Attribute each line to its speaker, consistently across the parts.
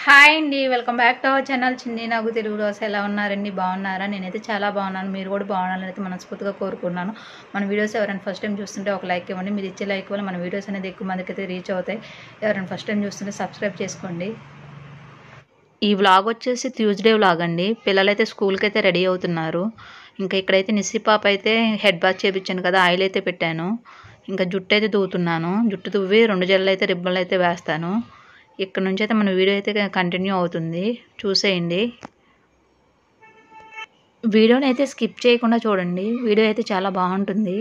Speaker 1: Hi అండి, welcome back to our channel చిన్ని నాకు తెలుగు దోశ. ఎలా ఉన్నారండి? బాగున్నారా? నేనైతే చాలా బాగున్నాను. మీరు కూడా బాగున్నారని అయితే మనస్ఫూర్తిగా కోరుకున్నాను. మన వీడియోస్ ఎవరైనా ఫస్ట్ టైం చూస్తుంటే ఒక లైక్ ఇవ్వండి. మీరు ఇచ్చే లైక్ వల్ల మన వీడియోస్ అనేది ఎక్కువ మందికి అయితే రీచ్ అవుతాయి. ఎవరైనా ఫస్ట్ టైం చూస్తుంటే సబ్స్క్రైబ్ చేసుకోండి. ఈ వ్లాగ్ వచ్చేసి ట్యూస్డే వ్లాగ్ అండి. పిల్లలైతే స్కూల్కి అయితే రెడీ అవుతున్నారు. ఇంకా ఇక్కడైతే నిస్సి పాప అయితే హెడ్ బాత్ చేయించాను కదా, ఆయిల్ అయితే పెట్టాను. ఇంకా జుట్టు అయితే దువ్వుతున్నాను. జుట్టు దువ్వి 2 జడలు అయితే రిబ్బన్లు అయితే వేస్తాను. ఇక్కడ నుంచి అయితే మన వీడియో అయితే కంటిన్యూ అవుతుంది, చూసేయండి. వీడియోని అయితే స్కిప్ చేయకుండా చూడండి. వీడియో అయితే చాలా బాగుంటుంది.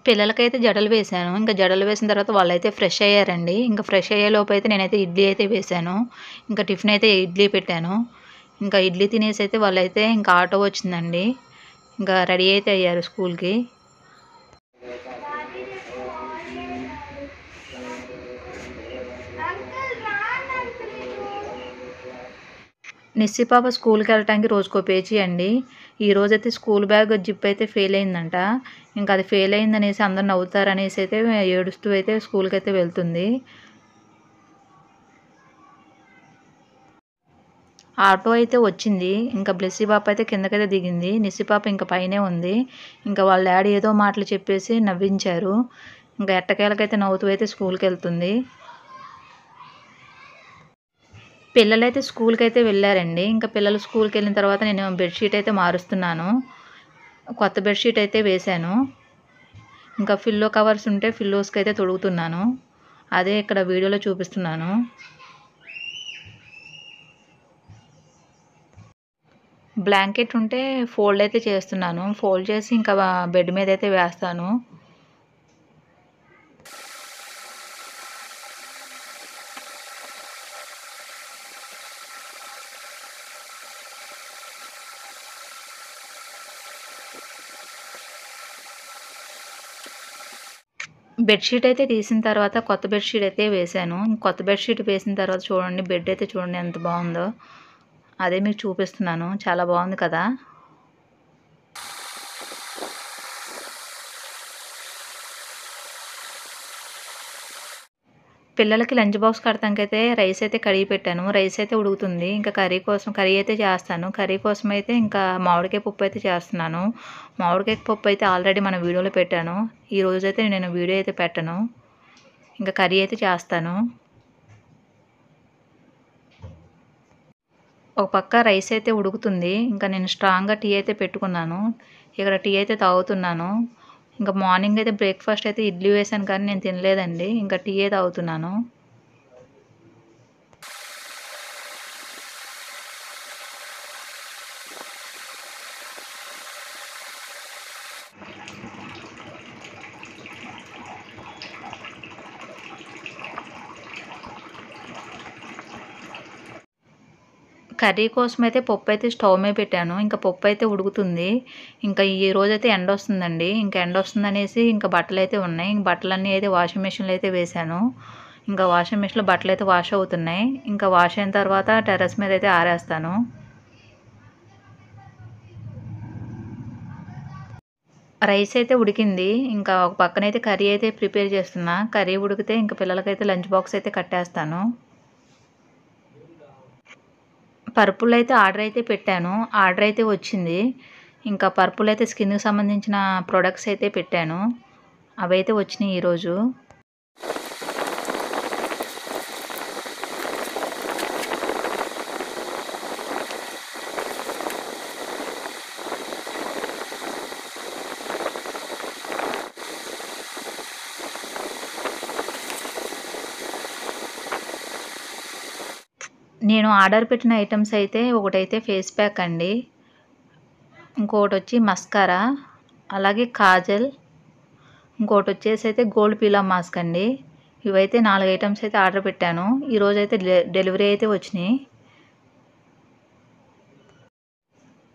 Speaker 1: పిల్లలకైతే జడలు వేశాను. ఇంకా జడలు వేసిన తర్వాత వాళ్ళైతే ఫ్రెష్ అయ్యారండి. ఇంకా ఫ్రెష్ అయ్యే లోపు అయితే నేనైతే ఇడ్లీ అయితే వేశాను. ఇంకా టిఫిన్ అయితే ఇడ్లీ పెట్టాను. ఇంకా ఇడ్లీ తినేసి అయితే వాళ్ళైతే ఇంకా ఆటో వచ్చిందండి. ఇంకా రెడీ అయితే అయ్యారు స్కూల్కి. నిస్సి పాప స్కూల్కి వెళ్ళటానికి రోజుకో పేజీ అండి. ఈరోజైతే స్కూల్ బ్యాగ్ జిప్ అయితే ఫెయిల్ అయిందంట. ఇంకా అది ఫెయిల్ అయిందనేసి అందరు నవ్వుతారనేసి అయితే ఏడుస్తూ అయితే స్కూల్కి అయితే వెళ్తుంది. ఆటో అయితే వచ్చింది. ఇంకా బ్లెస్సీ పాప అయితే కిందకైతే దిగింది. నిస్సి పాప ఇంకా పైనే ఉంది. ఇంకా వాళ్ళ డాడీ ఏదో మాటలు చెప్పేసి నవ్వించారు. ఇంకా ఎట్టకేలకైతే నవ్వుతూ అయితే స్కూల్కి వెళ్తుంది. పిల్లలైతే స్కూల్కి అయితే వెళ్ళారండి. ఇంకా పిల్లలు స్కూల్కి వెళ్ళిన తర్వాత నేను బెడ్షీట్ అయితే మారుస్తున్నాను. కొత్త బెడ్షీట్ అయితే వేశాను. ఇంకా పిల్లో కవర్స్ ఉంటే పిల్లోస్కి అయితే తొడుగుతున్నాను. అదే ఇక్కడ వీడియోలో చూపిస్తున్నాను. బ్లాంకెట్ ఉంటే ఫోల్డ్ అయితే చేస్తున్నాను. ఫోల్డ్ చేసి ఇంకా బెడ్ మీద అయితే వేస్తాను. బెడ్షీట్ అయితే తీసిన తర్వాత కొత్త బెడ్షీట్ అయితే వేశాను. కొత్త బెడ్షీట్ వేసిన తర్వాత చూడండి, బెడ్ అయితే చూడండి ఎంత బాగుందో. అదే మీకు చూపిస్తున్నాను. చాలా బాగుంది కదా. పిల్లలకి లంచ్ బాక్స్ కడతానికైతే రైస్ అయితే కడిగి పెట్టాను. రైస్ అయితే ఉడుకుతుంది. ఇంకా కర్రీ అయితే చేస్తాను. కర్రీ కోసం అయితే ఇంకా మామిడికాయ పప్పు అయితే చేస్తున్నాను. మామిడికాయ పప్పు అయితే ఆల్రెడీ మన వీడియోలో పెట్టాను. ఈ రోజైతే నేను వీడియో అయితే పెట్టను. ఇంకా కర్రీ అయితే చేస్తాను. ఒక పక్క రైస్ అయితే ఉడుకుతుంది. ఇంకా నేను స్ట్రాంగ్గా టీ అయితే పెట్టుకున్నాను. ఇక్కడ టీ అయితే తాగుతున్నాను. ఇంకా మార్నింగ్ అయితే బ్రేక్ఫాస్ట్ అయితే ఇడ్లీ వేసాను కానీ నేను తినలేదండి. ఇంకా టీ అయితే తాగుతున్నాను. కర్రీ కోసం అయితే పప్పు అయితే స్టవ్ మీద పెట్టాను. ఇంకా పప్పు అయితే ఉడుకుతుంది. ఇంకా ఈ రోజైతే ఎండ వస్తుందండి. ఇంకా ఎండ వస్తుందనేసి ఇంకా బట్టలు అయితే ఉన్నాయి. ఇంక బట్టలన్నీ అయితే వాషింగ్ మిషన్లో అయితే వేశాను. ఇంకా వాషింగ్ మిషన్లో బట్టలు అయితే వాష్ అవుతున్నాయి. ఇంకా వాష్ అయిన తర్వాత టెర్రస్ మీద అయితే ఆరేస్తాను. రైస్ అయితే ఉడికింది. ఇంకా ఒక పక్కనైతే కర్రీ అయితే ప్రిపేర్ చేస్తున్నా. కర్రీ ఉడికితే ఇంకా పిల్లలకైతే లంచ్ బాక్స్ అయితే కట్టేస్తాను. పర్పుల్ అయితే ఆర్డర్ అయితే పెట్టాను. ఆర్డర్ అయితే వచ్చింది. ఇంకా పర్పుల్ అయితే స్కిన్కి సంబంధించిన ప్రొడక్ట్స్ అయితే పెట్టాను. అవైతే వచ్చినాయి ఈరోజు. నేను ఆర్డర్ పెట్టిన ఐటమ్స్ అయితే ఒకటైతే ఫేస్ ప్యాక్ అండి, ఇంకొకటి వచ్చి మస్కారా, అలాగే కాజల్, ఇంకోటి వచ్చేసి అయితే గోల్డ్ పీలా మాస్క్ అండి. ఇవైతే 4 ఐటమ్స్ అయితే ఆర్డర్ పెట్టాను. ఈరోజు అయితే డెలివరీ అయితే వచ్చినాయి.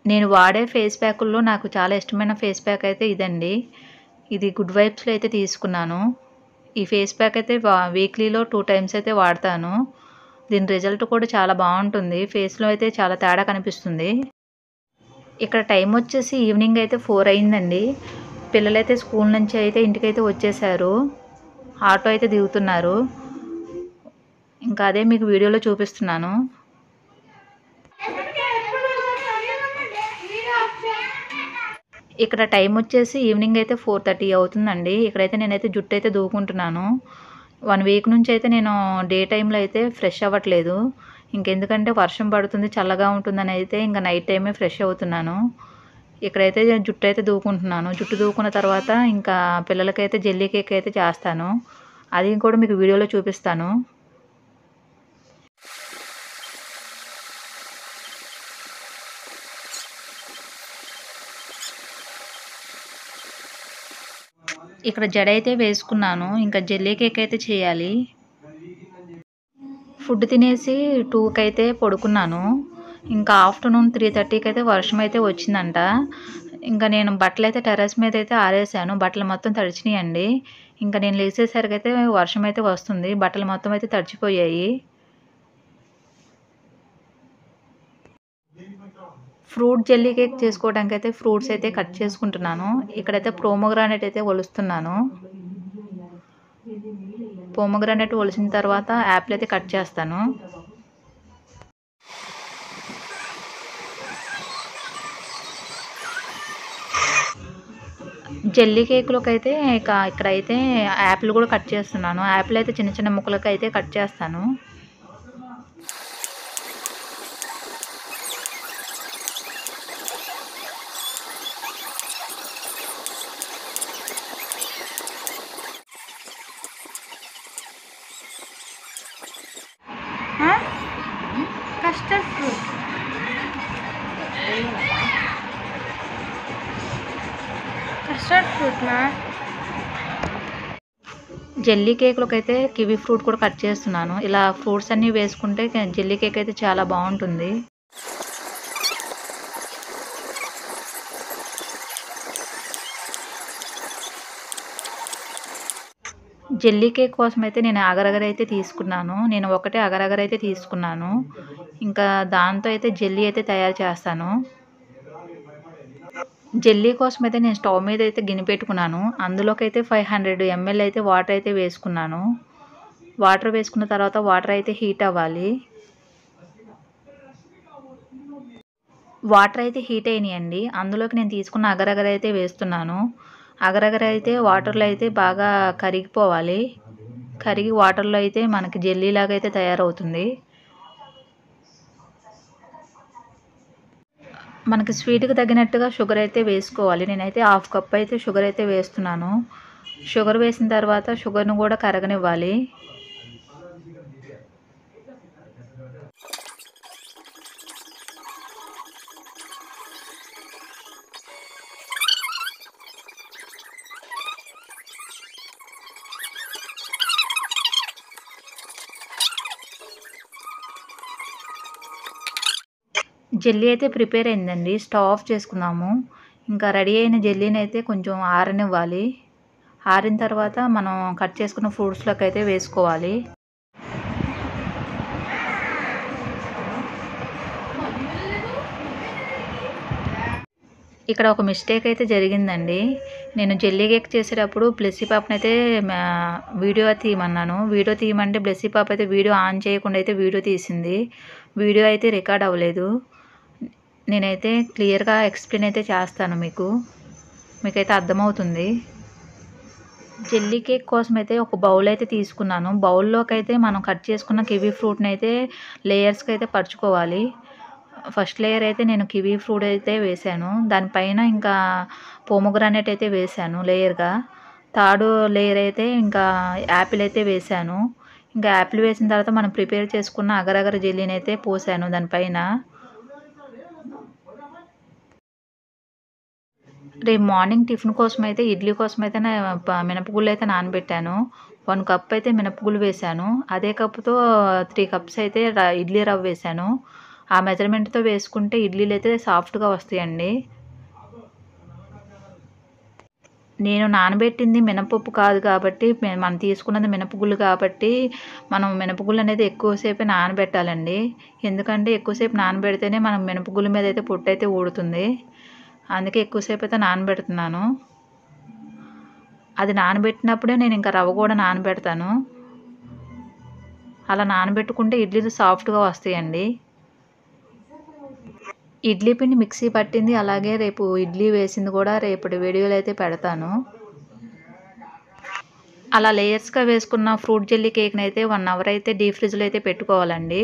Speaker 1: నేను వాడే ఫేస్ ప్యాకుల్లో నాకు చాలా ఇష్టమైన ఫేస్ ప్యాక్ అయితే ఇదండి. ఇది గుడ్ వైబ్స్లో అయితే తీసుకున్నాను. ఈ ఫేస్ ప్యాక్ అయితే వీక్లీలో 2 టైమ్స్ అయితే వాడతాను. దీని రిజల్ట్ కూడా చాలా బాగుంటుంది. ఫేస్లో అయితే చాలా తేడా కనిపిస్తుంది. ఇక్కడ టైం వచ్చేసి ఈవినింగ్ అయితే 4 అయిందండి. పిల్లలైతే స్కూల్ నుంచి అయితే ఇంటికైతే వచ్చేసారు. ఆటో అయితే దిగుతున్నారు. ఇంకా అదే మీకు వీడియోలో చూపిస్తున్నాను. ఇక్కడ టైం వచ్చేసి ఈవినింగ్ అయితే 4:30 అవుతుందండి. ఇక్కడైతే నేనైతే జుట్టు అయితే దూకుంటున్నాను. 1 వీక్ నుంచి అయితే నేను డే టైంలో అయితే ఫ్రెష్ అవ్వట్లేదు. ఇంకెందుకంటే వర్షం పడుతుంది, చల్లగా ఉంటుందని అయితే ఇంక నైట్ టైమే ఫ్రెష్ అవుతున్నాను. ఇక్కడైతే జుట్టు అయితే దూకుంటున్నాను. జుట్టు దూకున్న తర్వాత ఇంకా పిల్లలకైతే జెల్లీ కేక్ అయితే చేస్తాను. అది కూడా మీకు వీడియోలో చూపిస్తాను. ఇక్కడ జడ అయితే వేసుకున్నాను. ఇంకా జెల్లీ కేక్ అయితే చేయాలి. ఫుడ్ తినేసి 2కి అయితే పడుకున్నాను. ఇంకా ఆఫ్టర్నూన్ 3:30కి అయితే వర్షం అయితే వచ్చిందంట. ఇంకా నేను బట్టలు అయితే టెర్రస్ మీద అయితే ఆరేసాను. బట్టలు మొత్తం తడిచినాయండి. ఇంకా నేను లేచేసరికి అయితే వర్షం అయితే వస్తుంది. బట్టలు మొత్తం అయితే తడిచిపోయాయి. ఫ్రూట్ జెల్లీ కేక్ చేసుకోవడానికి అయితే ఫ్రూట్స్ అయితే కట్ చేసుకుంటున్నాను. ఇక్కడైతే పోమోగ్రానేట్ అయితే ఒలుస్తున్నాను. పోమోగ్రానేట్ ఒలిసిన తర్వాత యాపిల్ అయితే కట్ చేస్తాను. జెల్లీ కేక్లోకి అయితే ఇక్కడైతే యాపిల్ కూడా కట్ చేస్తున్నాను. యాపిల్ అయితే చిన్న చిన్న ముక్కలకి అయితే కట్ చేస్తాను.
Speaker 2: కస్టర్డ్ ఫ్రూట్ నా
Speaker 1: జెల్లీ కేక్లోకి అయితే కివీ ఫ్రూట్ కూడా కట్ చేస్తున్నాను. ఇలా ఫ్రూట్స్ అన్నీ వేసుకుంటే జెల్లీ కేక్ అయితే చాలా బాగుంటుంది. జెల్లీ కేక్ కోసం అయితే నేను అగరగర అయితే తీసుకున్నాను. నేను ఒకటే అగరగర అయితే తీసుకున్నాను. ఇంకా దాంతో అయితే జెల్లీ అయితే తయారు చేస్తాను. జెల్లీ కోసం అయితే నేను స్టవ్ మీద అయితే గిన్నె పెట్టుకున్నాను. అందులోకి అయితే 500 ml అయితే వాటర్ అయితే వేసుకున్నాను. వాటర్ వేసుకున్న తర్వాత వాటర్ అయితే హీట్ అవ్వాలి. వాటర్ అయితే హీట్ అయినాయండి. అందులోకి నేను తీసుకున్న అగరగర అయితే వేస్తున్నాను. అగరగర అయితే వాటర్లో అయితే బాగా కరిగిపోవాలి. కరిగి వాటర్లో అయితే మనకి జెల్లీ లాగా అయితే తయారవుతుంది. మనకి స్వీట్కి తగినట్టుగా షుగర్ అయితే వేసుకోవాలి. నేనైతే 1/2 కప్ అయితే షుగర్ అయితే వేస్తున్నాను. షుగర్ వేసిన తర్వాత షుగర్ను కూడా కరగనివ్వాలి. జెల్లీ అయితే ప్రిపేర్ అయిందండి. స్టవ్ ఆఫ్ చేసుకుందాము. ఇంకా రెడీ అయిన జెల్లీని అయితే కొంచెం ఆరనివ్వాలి. ఆరిన తర్వాత మనం కట్ చేసుకున్న ఫ్రూట్స్లోకి అయితే వేసుకోవాలి. ఇక్కడ ఒక మిస్టేక్ అయితే జరిగిందండి. నేను జెల్లీ కేక్ చేసేటప్పుడు బ్లెస్సీ పాపని అయితే వీడియో తీయమన్నాను. వీడియో తీయమంటే బ్లెస్సీ పాప అయితే వీడియో ఆన్ చేయకుండా అయితే వీడియో తీసింది. వీడియో అయితే రికార్డ్ అవ్వలేదు. నేనైతే క్లియర్గా ఎక్స్ప్లెయిన్ అయితే చేస్తాను. మీకైతే అర్థమవుతుంది. జెల్లీ కేక్ కోసం అయితే ఒక బౌల్ అయితే తీసుకున్నాను. బౌల్లోకి అయితే మనం కట్ చేసుకున్న కివీ ఫ్రూట్ని అయితే లేయర్స్కి అయితే పరుచుకోవాలి. ఫస్ట్ లేయర్ అయితే నేను కివీ ఫ్రూట్ అయితే వేసాను. దానిపైన ఇంకా పోమోగ్రానేట్ అయితే వేసాను లేయర్గా. థర్డ్ లేయర్ అయితే ఇంకా యాపిల్ అయితే వేసాను. ఇంకా యాపిల్ వేసిన తర్వాత మనం ప్రిపేర్ చేసుకున్న అగరగర జెల్లీని అయితే పోసాను దానిపైన. రేపు మార్నింగ్ టిఫిన్ కోసం అయితే ఇడ్లీ కోసం అయితే మినపగుళ్ళు అయితే నానబెట్టాను. 1 కప్ అయితే మినపగుళ్ళు వేసాను. అదే కప్పుతో 3 కప్స్ అయితే ఇడ్లీ రవ్వ వేసాను. ఆ మెజర్మెంట్తో వేసుకుంటే ఇడ్లీలు అయితే సాఫ్ట్గా వస్తాయండి. నేను నానబెట్టింది మినపప్పు కాదు కాబట్టి, మనం తీసుకున్నది మినపగుళ్ళు కాబట్టి మనం మినపగుళ్ళు అనేది ఎక్కువసేపు నానబెట్టాలండి. ఎందుకంటే ఎక్కువసేపు నానబెడితేనే మనం మినపగుళ్ళ మీద అయితే పొట్టు అయితే ఊడుతుంది. అందుకే ఎక్కువసేపు అయితే నానబెడుతున్నాను. అది నానబెట్టినప్పుడే నేను ఇంకా రవ్వ కూడా నానబెడతాను. అలా నానబెట్టుకుంటే ఇడ్లీలు సాఫ్ట్గా వస్తాయండి. ఇడ్లీ పిండి మిక్సీ పట్టింది, అలాగే రేపు ఇడ్లీ వేసింది కూడా రేపటి వీడియోలో అయితే పెడతాను. అలా లేయర్స్గా వేసుకున్న ఫ్రూట్ జెల్లీ కేక్ని అయితే 1 అవర్ అయితే డీప్ ఫ్రిడ్జ్లో అయితే పెట్టుకోవాలండి.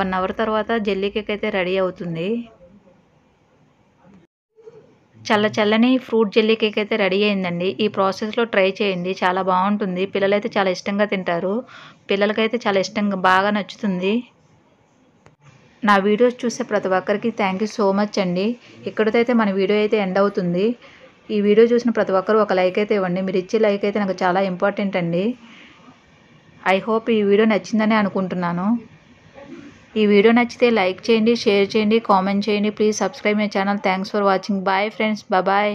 Speaker 1: 1 అవర్ తర్వాత జెల్లీ కేక్ అయితే రెడీ అవుతుంది. చల్లని ఫ్రూట్ జెల్లీ కేక్ అయితే రెడీ అయిందండి. ఈ ప్రాసెస్లో ట్రై చేయండి, చాలా బాగుంటుంది. పిల్లలైతే చాలా ఇష్టంగా తింటారు. పిల్లలకైతే చాలా ఇష్టంగా బాగా నచ్చుతుంది. నా వీడియోస్ చూసే ప్రతి ఒక్కరికి థ్యాంక్ యూ సో మచ్ అండి. ఇక్కడితో అయితే మన వీడియో అయితే ఎండ్ అవుతుంది. ఈ వీడియో చూసిన ప్రతి ఒక్కరు ఒక లైక్ అయితే ఇవ్వండి. మీరు ఇచ్చే లైక్ అయితే నాకు చాలా ఇంపార్టెంట్ అండి. ఐ హోప్ ఈ వీడియో నచ్చిందని అనుకుంటున్నాను. ఈ వీడియో నచ్చితే లైక్ చేయండి, షేర్ చేయండి, కామెంట్ చేయండి. Please subscribe my channel. Thanks for watching. Bye friends, bye.